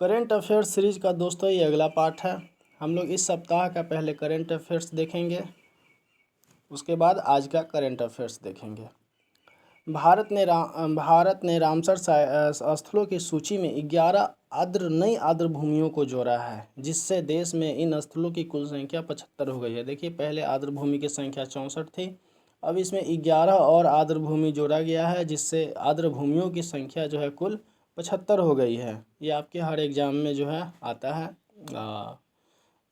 Current affairs series का दोस्तों ये अगला पार्ट है। हम लोग इस सप्ताह का पहले करेंट अफेयर्स देखेंगे, उसके बाद आज का करेंट अफेयर्स देखेंगे। भारत ने रामसर स्थलों की सूची में 11 नई आर्द्र भूमियों को जोड़ा है, जिससे देश में इन स्थलों की कुल संख्या 75 हो गई है। देखिए, पहले आर्द्र भूमि की संख्या 64 थी, अब इसमें 11 और आर्द्र भूमि जोड़ा गया है, जिससे आर्द्र भूमियों की संख्या जो है कुल 75 हो गई है। ये आपके हर एग्ज़ाम में जो है आता है।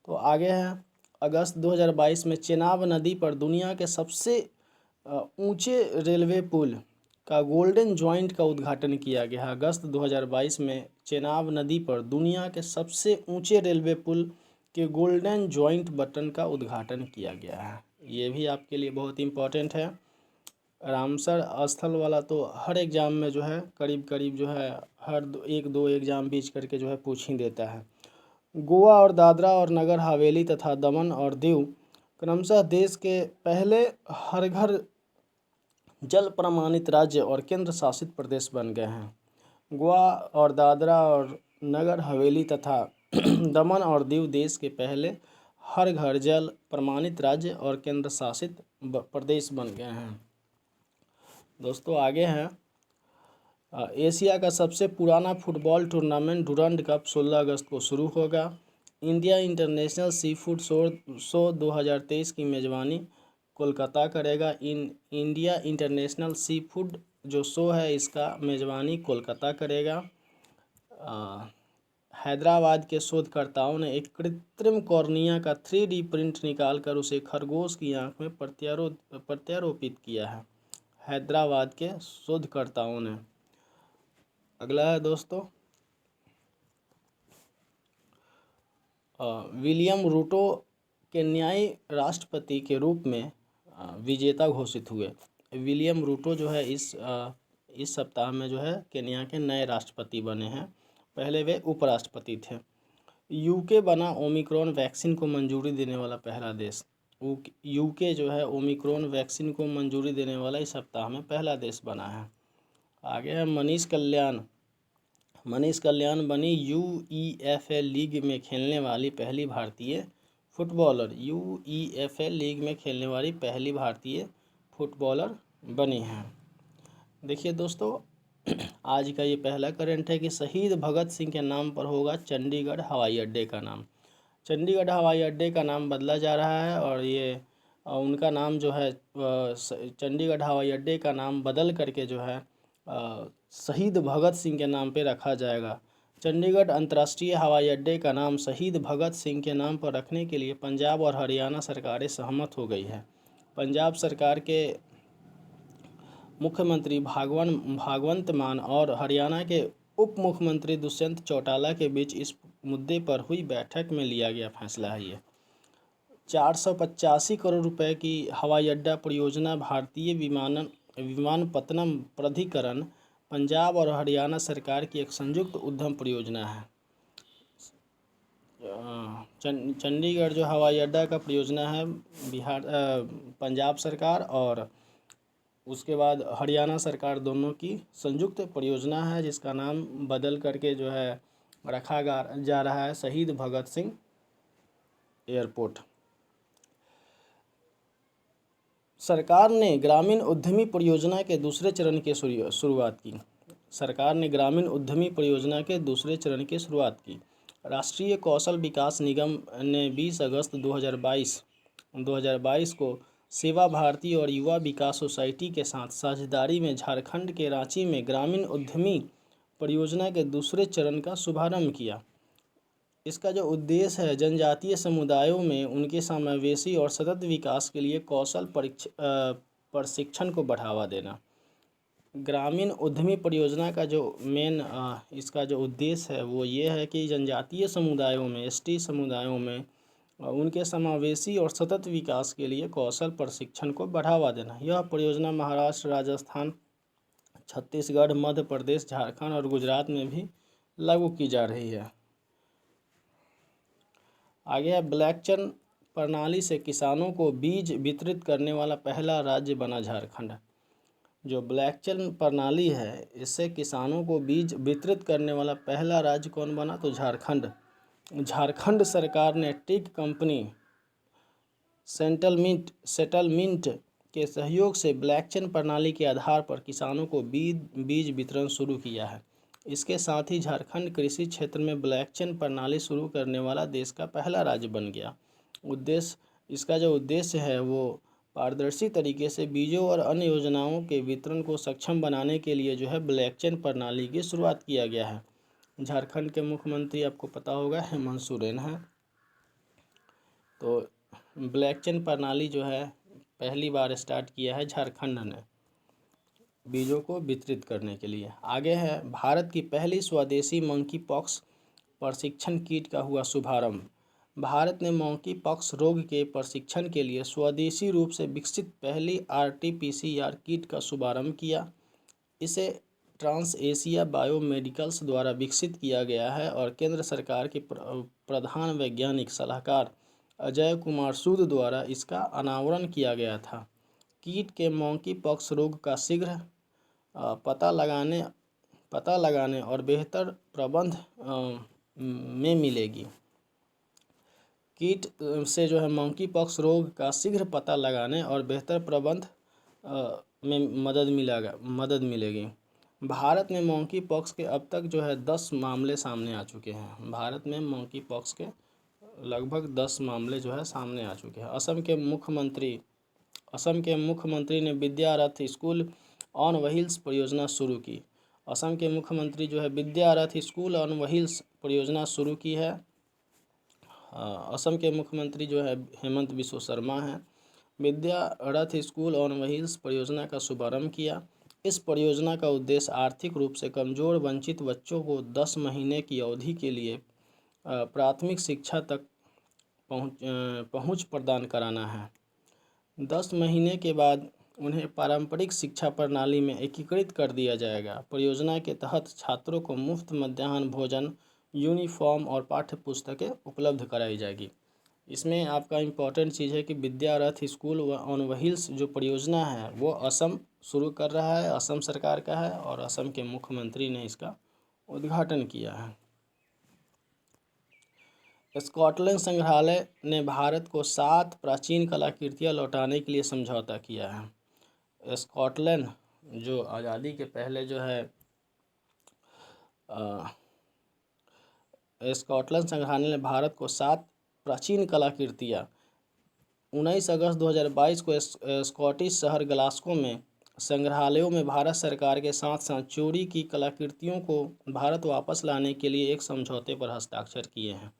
तो आगे है, अगस्त 2022 में चेनाब नदी पर दुनिया के सबसे ऊंचे रेलवे पुल का गोल्डन जॉइंट का उद्घाटन किया गया है। अगस्त 2022 में चेनाब नदी पर दुनिया के सबसे ऊंचे रेलवे पुल के गोल्डन जॉइंट बटन का उद्घाटन किया गया है। ये भी आपके लिए बहुत इम्पोर्टेंट है। रामसर स्थल वाला तो हर एग्ज़ाम में जो है करीब जो है हर एक दो एग्ज़ाम बीच करके जो है पूछ ही देता है। गोवा और दादरा और नगर हवेली तथा दमन और दीव क्रमशः देश के पहले हर घर जल प्रमाणित राज्य और केंद्र शासित प्रदेश बन गए हैं। गोवा और दादरा और नगर हवेली तथा दमन और दीव देश के पहले हर घर जल प्रमाणित राज्य और केंद्र शासित प्रदेश बन गए हैं। दोस्तों आगे हैं, एशिया का सबसे पुराना फुटबॉल टूर्नामेंट डुरंड कप 16 अगस्त को शुरू होगा। India international sea food show 2023 की मेज़बानी कोलकाता करेगा। इंडिया इंटरनेशनल सी फूड जो शो है, इसका मेज़बानी कोलकाता करेगा। हैदराबाद के शोधकर्ताओं ने एक कृत्रिम कॉर्निया का 3D प्रिंट निकालकर उसे खरगोश की आंख में प्रत्यारोपित किया है। हैदराबाद के शोधकर्ताओं ने। अगला है दोस्तों, विलियम रूटो केन्याई राष्ट्रपति के रूप में विजेता घोषित हुए। विलियम रूटो जो है इस सप्ताह में जो है केन्या के नए राष्ट्रपति बने हैं। पहले वे उपराष्ट्रपति थे। यूके बना ओमिक्रॉन वैक्सीन को मंजूरी देने वाला पहला देश। यूके जो है ओमिक्रॉन वैक्सीन को मंजूरी देने वाला इस सप्ताह में पहला देश बना है। आगे है, मनीष कल्याण बनी यूईएफएल लीग में खेलने वाली पहली भारतीय फुटबॉलर। यूईएफएल लीग में खेलने वाली पहली भारतीय फुटबॉलर बनी हैं। देखिए दोस्तों, आज का ये पहला करंट है कि शहीद भगत सिंह के नाम पर होगा चंडीगढ़ हवाई अड्डे का नाम। चंडीगढ़ हवाई अड्डे का नाम बदला जा रहा है और ये उनका नाम जो है चंडीगढ़ हवाई अड्डे का नाम बदल करके जो है शहीद भगत सिंह के नाम पे रखा जाएगा। चंडीगढ़ अंतर्राष्ट्रीय हवाई अड्डे का नाम शहीद भगत सिंह के नाम पर रखने के लिए पंजाब और हरियाणा सरकारें सहमत हो गई है। पंजाब सरकार के मुख्यमंत्री भागवंत मान और हरियाणा के उप मुख्यमंत्री दुष्यंत चौटाला के बीच इस मुद्दे पर हुई बैठक में लिया गया फैसला है। ये 485 करोड़ रुपए की हवाई अड्डा परियोजना भारतीय विमानपत्तनम प्राधिकरण, पंजाब और हरियाणा सरकार की एक संयुक्त उद्यम परियोजना है। चंडीगढ़ जो हवाई अड्डा का परियोजना है पंजाब सरकार और उसके बाद हरियाणा सरकार दोनों की संयुक्त परियोजना है, जिसका नाम बदल करके जो है रखा जा रहा है शहीद भगत सिंह एयरपोर्ट। सरकार ने ग्रामीण उद्यमी परियोजना के दूसरे चरण की शुरुआत की। सरकार ने ग्रामीण उद्यमी परियोजना के दूसरे चरण की शुरुआत की। राष्ट्रीय कौशल विकास निगम ने 20 अगस्त 2022 को सेवा भारती और युवा विकास सोसाइटी के साथ साझेदारी में झारखंड के रांची में ग्रामीण उद्यमी परियोजना के दूसरे चरण का शुभारंभ किया। इसका जो उद्देश्य है, जनजातीय समुदायों में उनके समावेशी और सतत विकास के लिए कौशल प्रशिक्षण को बढ़ावा देना। ग्रामीण उद्यमी परियोजना का जो मेन इसका जो उद्देश्य है वो ये है कि जनजातीय समुदायों में, एसटी समुदायों में उनके समावेशी और सतत विकास के लिए कौशल प्रशिक्षण को बढ़ावा देना। यह परियोजना महाराष्ट्र, राजस्थान, छत्तीसगढ़, मध्य प्रदेश, झारखंड और गुजरात में भी लागू की जा रही है। आगे है, ब्लॉकचेन प्रणाली से किसानों को बीज वितरित करने वाला पहला राज्य बना झारखंड। जो ब्लैकचेन प्रणाली है, इससे किसानों को बीज वितरित करने वाला पहला राज्य कौन बना? तो झारखंड। झारखंड सरकार ने टिक कंपनी सेटलमेंट के सहयोग से ब्लैकचेन प्रणाली के आधार पर किसानों को बीज वितरण शुरू किया है। इसके साथ ही झारखंड कृषि क्षेत्र में ब्लैकचेन प्रणाली शुरू करने वाला देश का पहला राज्य बन गया। इसका जो उद्देश्य है वो पारदर्शी तरीके से बीजों और अन्य योजनाओं के वितरण को सक्षम बनाने के लिए जो है ब्लैकचेन प्रणाली की शुरुआत किया गया है। झारखंड के मुख्यमंत्री आपको पता होगा हेमंत सोरेन हैं। तो ब्लैकचेन प्रणाली जो है पहली बार स्टार्ट किया है झारखंड ने बीजों को वितरित करने के लिए। आगे है, भारत की पहली स्वदेशी मंकी पॉक्स प्रशिक्षण किट का हुआ शुभारंभ। भारत ने मंकी पॉक्स रोग के प्रशिक्षण के लिए स्वदेशी रूप से विकसित पहली RT-PCR किट का शुभारंभ किया। इसे ट्रांस एशिया बायोमेडिकल्स द्वारा विकसित किया गया है और केंद्र सरकार के प्रधान वैज्ञानिक सलाहकार अजय कुमार सूद द्वारा इसका अनावरण किया गया था। कीट के मंकी पॉक्स रोग का शीघ्र पता लगाने और बेहतर प्रबंध में मिलेगी। कीट से जो है मंकी पॉक्स रोग का शीघ्र पता लगाने और बेहतर प्रबंध में मदद मिलेगी। भारत में मंकी पॉक्स के अब तक जो है 10 मामले सामने आ चुके हैं। भारत में मंकी पॉक्स के लगभग 10 मामले जो है सामने आ चुके हैं। असम के मुख्यमंत्री ने विद्यारथ स्कूल ऑन व्हील्स परियोजना शुरू की। असम के मुख्यमंत्री जो है विद्यारथ स्कूल ऑन व्हील्स परियोजना शुरू की है। असम के मुख्यमंत्री जो है हेमंत बिस्व शर्मा हैं। विद्यारथ स्कूल ऑन व्हील्स परियोजना का शुभारंभ किया। इस परियोजना का उद्देश्य आर्थिक रूप से कमजोर वंचित बच्चों को 10 महीने की अवधि के लिए प्राथमिक शिक्षा तक पहुंच प्रदान कराना है। 10 महीने के बाद उन्हें पारंपरिक शिक्षा प्रणाली में एकीकृत कर दिया जाएगा। परियोजना के तहत छात्रों को मुफ्त मध्याह्न भोजन, यूनिफॉर्म और पाठ्य पुस्तकें उपलब्ध कराई जाएगी। इसमें आपका इम्पोर्टेंट चीज़ है कि विद्यारथ स्कूल ऑन व्हील्स जो परियोजना है वो असम शुरू कर रहा है, असम सरकार का है और असम के मुख्यमंत्री ने इसका उद्घाटन किया है। स्कॉटलैंड संग्रहालय ने भारत को 7 प्राचीन कलाकृतियाँ लौटाने के लिए समझौता किया है। स्कॉटलैंड जो आज़ादी के पहले जो है स्कॉटलैंड संग्रहालय ने भारत को 7 प्राचीन कलाकृतियाँ 19 अगस्त 2022 को स्कॉटिश शहर ग्लासगो में संग्रहालयों में भारत सरकार के साथ साथ चोरी की कलाकृतियों को भारत वापस लाने के लिए एक समझौते पर हस्ताक्षर किए हैं।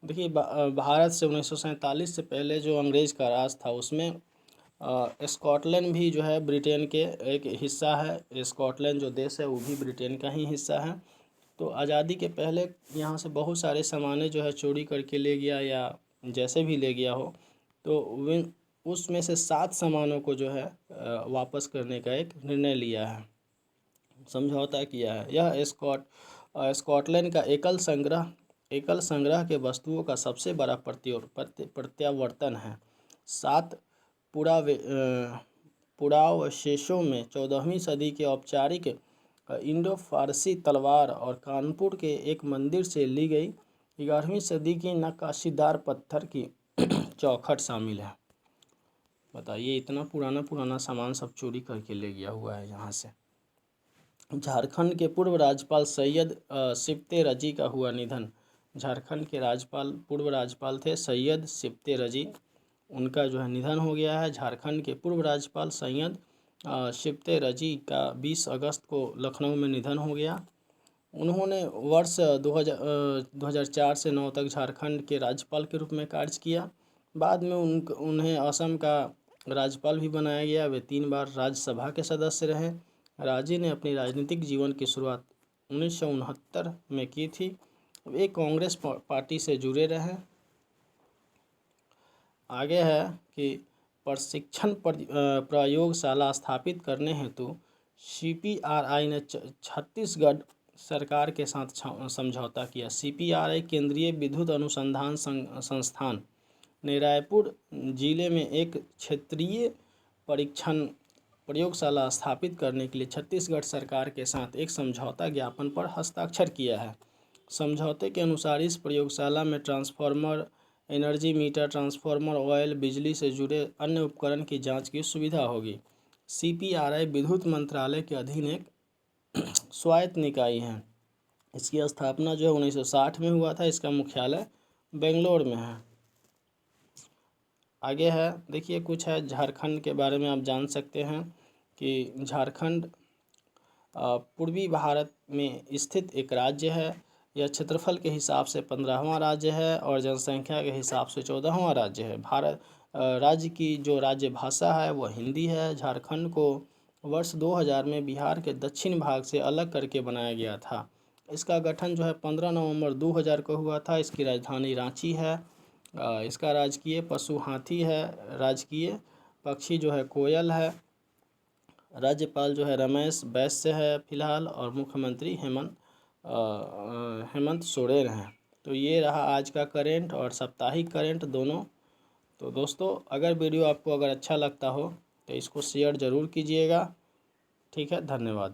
देखिए, भारत से 1947 से पहले जो अंग्रेज़ का राज था उसमें स्कॉटलैंड भी जो है ब्रिटेन के एक हिस्सा है। स्कॉटलैंड जो देश है वो भी ब्रिटेन का ही हिस्सा है। तो आज़ादी के पहले यहाँ से बहुत सारे सामानें जो है चोरी करके ले गया या जैसे भी ले गया हो, तो उसमें से 7 सामानों को जो है वापस करने का एक निर्णय लिया है, समझौता किया है। यह स्कॉटलैंड का एकल संग्रह के वस्तुओं का सबसे बड़ा प्रत्यावर्तन है। 7 पुरावशेषों में 14वीं सदी के औपचारिक इंडो फारसी तलवार और कानपुर के एक मंदिर से ली गई 11वीं सदी की नक्काशीदार पत्थर की चौखट शामिल है। बताइए, इतना पुराना सामान सब चोरी करके ले गया हुआ है यहाँ से। झारखंड के पूर्व राज्यपाल सैयद सिप्ते रजी का हुआ निधन। झारखंड के पूर्व राज्यपाल थे सैयद सिप्ते रजी, उनका जो है निधन हो गया है। झारखंड के पूर्व राज्यपाल सैयद सिप्ते रजी का 20 अगस्त को लखनऊ में निधन हो गया। उन्होंने वर्ष 2004 से 9 तक झारखंड के राज्यपाल के रूप में कार्य किया। बाद में उन्हें असम का राज्यपाल भी बनाया गया। वे 3 बार राज्यसभा के सदस्य रहे। राजी ने अपनी राजनीतिक जीवन की शुरुआत 1969 में की थी। वे कांग्रेस पार्टी से जुड़े रहे। आगे है कि प्रशिक्षण प्रयोगशाला स्थापित करने हेतु CPRI ने छत्तीसगढ़ सरकार के साथ समझौता किया। CPRI केंद्रीय विद्युत अनुसंधान संस्थान ने रायपुर जिले में एक क्षेत्रीय परीक्षण प्रयोगशाला स्थापित करने के लिए छत्तीसगढ़ सरकार के साथ एक समझौता ज्ञापन पर हस्ताक्षर किया है। समझौते के अनुसार इस प्रयोगशाला में transformer, energy meter, transformer oil, बिजली से जुड़े अन्य उपकरण की जांच की सुविधा होगी। CPRI विद्युत मंत्रालय के अधीन एक स्वायत्त निकाय है। इसकी स्थापना जो है 1960 में हुआ था। इसका मुख्यालय बेंगलोर में है। आगे है, देखिए कुछ है झारखंड के बारे में आप जान सकते हैं कि झारखंड पूर्वी भारत में स्थित एक राज्य है। यह क्षेत्रफल के हिसाब से 15वां राज्य है और जनसंख्या के हिसाब से 14वां राज्य है। भारत राज्य की जो राज्य भाषा है वह हिंदी है। झारखंड को वर्ष 2000 में बिहार के दक्षिण भाग से अलग करके बनाया गया था। इसका गठन जो है 15 नवंबर 2000 को हुआ था। इसकी राजधानी रांची है। इसका राजकीय पशु हाथी है। राजकीय पक्षी जो है कोयल है। राज्यपाल जो है रमेश बैस है फिलहाल, और मुख्यमंत्री हेमंत सोरेन हैं। तो ये रहा आज का करेंट और साप्ताहिक करेंट दोनों। तो दोस्तों, अगर वीडियो आपको अगर अच्छा लगता हो तो इसको शेयर ज़रूर कीजिएगा। ठीक है, धन्यवाद।